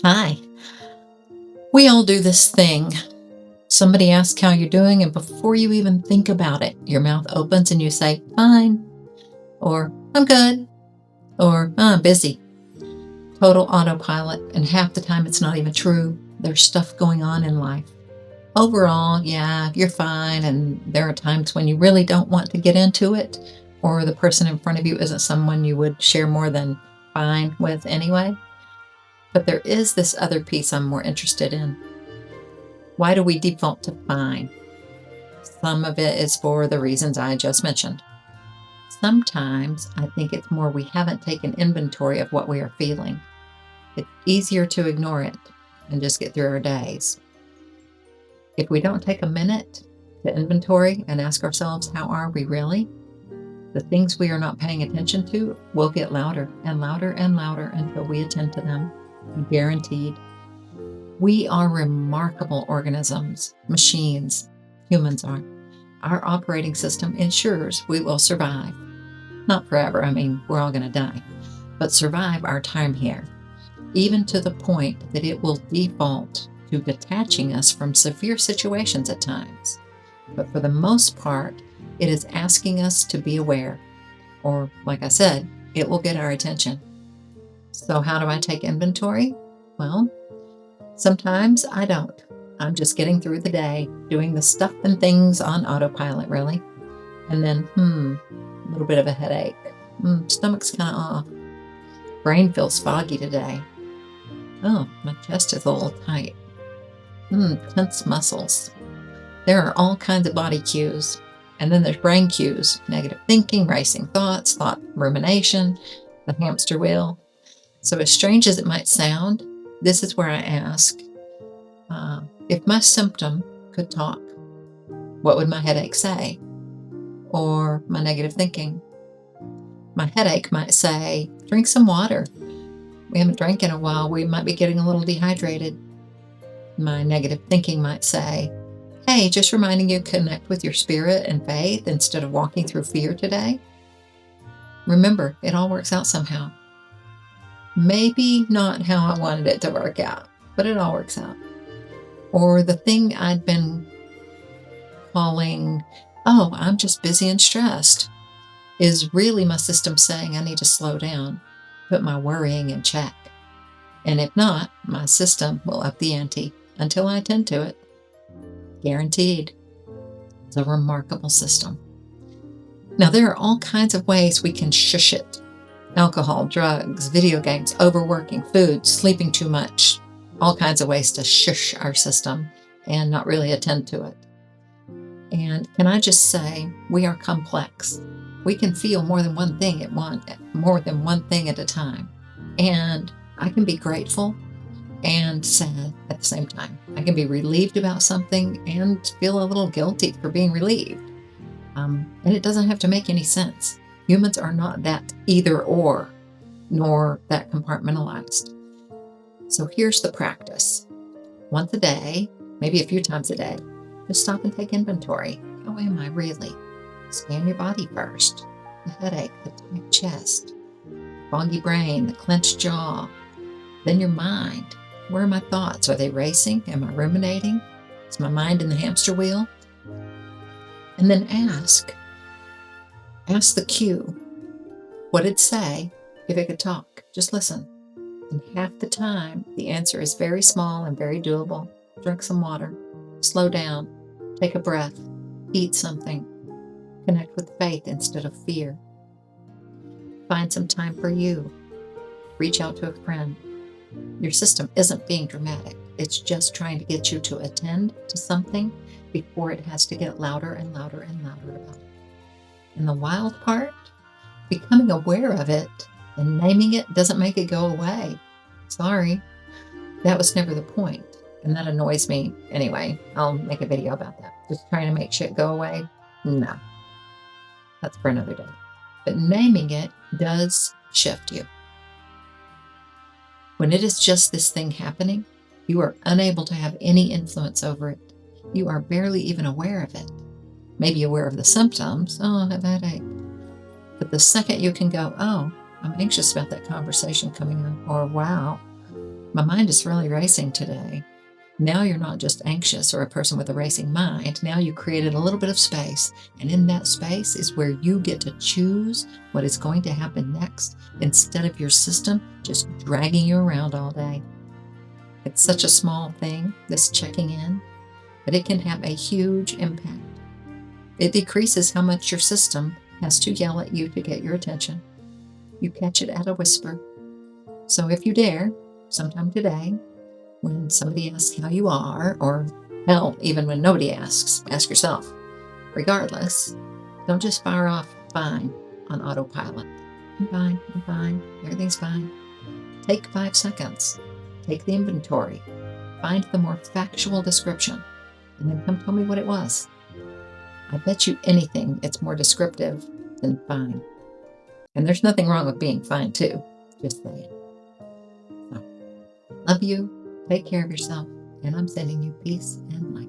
Hi. We all do this thing. Somebody asks how you're doing, and before you even think about it, your mouth opens and you say, fine, or I'm good, or I'm busy. Total autopilot, and half the time it's not even true. There's stuff going on in life. Overall, yeah, you're fine, and there are times when you really don't want to get into it, or the person in front of you isn't someone you would share more than fine with anyway. But there is this other piece I'm more interested in. Why do we default to fine? Some of it is for the reasons I just mentioned. Sometimes I think it's more we haven't taken inventory of what we are feeling. It's easier to ignore it and just get through our days. If we don't take a minute to inventory and ask ourselves, how are we really? The things we are not paying attention to will get louder and louder and louder until we attend to them. Guaranteed. We are remarkable organisms, machines, humans are. Our operating system ensures we will survive. Not forever, I mean, we're all going to die, but survive our time here, even to the point that it will default to detaching us from severe situations at times. But for the most part, it is asking us to be aware, or like I said, it will get our attention. So, how do I take inventory? Well, sometimes I don't. I'm just getting through the day, doing the stuff and things on autopilot, really. And then, a little bit of a headache. Stomach's kind of off. Brain feels foggy today. Oh, my chest is a little tight. Tense muscles. There are all kinds of body cues. And then there's brain cues, negative thinking, racing thoughts, thought rumination, the hamster wheel. So as strange as it might sound, this is where I ask, if my symptom could talk, what would my headache say? Or my negative thinking? My headache might say, drink some water. We haven't drank in a while. We might be getting a little dehydrated. My negative thinking might say, hey, just reminding you, connect with your spirit and faith instead of walking through fear today. Remember, it all works out somehow. Maybe not how I wanted it to work out, but it all works out. Or the thing I'd been calling, oh, I'm just busy and stressed, is really my system saying I need to slow down, put my worrying in check. And if not, my system will up the ante until I attend to it. Guaranteed. It's a remarkable system. Now, there are all kinds of ways we can shush it. Alcohol, drugs, video games, overworking, food, sleeping too much. All kinds of ways to shush our system and not really attend to it. And can I just say, we are complex. We can feel more than one thing at a time. And I can be grateful and sad at the same time. I can be relieved about something and feel a little guilty for being relieved. And it doesn't have to make any sense. Humans are not that either or, nor that compartmentalized. So here's the practice. Once a day, maybe a few times a day, just stop and take inventory. How am I really? Scan your body first. The headache, the tight chest, foggy brain, the clenched jaw. Then your mind. Where are my thoughts? Are they racing? Am I ruminating? Is my mind in the hamster wheel? And then ask the cue. What it'd say if it could talk. Just listen. And half the time, the answer is very small and very doable. Drink some water. Slow down. Take a breath. Eat something. Connect with faith instead of fear. Find some time for you. Reach out to a friend. Your system isn't being dramatic. It's just trying to get you to attend to something before it has to get louder and louder and louder about it. And the wild part, becoming aware of it and naming it doesn't make it go away. Sorry, that was never the point. And that annoys me. Anyway, I'll make a video about that. Just trying to make shit go away? No, that's for another day. But naming it does shift you. When it is just this thing happening, you are unable to have any influence over it. You are barely even aware of it. Maybe aware of the symptoms. Oh, I have a headache. But the second you can go, oh, I'm anxious about that conversation coming up, or wow, My mind is really racing today. Now you're not just anxious or a person with a racing mind. Now you created a little bit of space. And in that space is where you get to choose what is going to happen next instead of your system just dragging you around all day. It's such a small thing, this checking in, but it can have a huge impact. It decreases how much your system has to yell at you to get your attention. You catch it at a whisper. So if you dare, sometime today, when somebody asks how you are, or hell, even when nobody asks, ask yourself. Regardless, don't just fire off fine on autopilot. I'm fine, everything's fine. Take 5 seconds. Take the inventory. Find the more factual description, and then come tell me what it was. I bet you anything it's more descriptive than fine. And there's nothing wrong with being fine, too. Just saying. So, love you. Take care of yourself. And I'm sending you peace and light.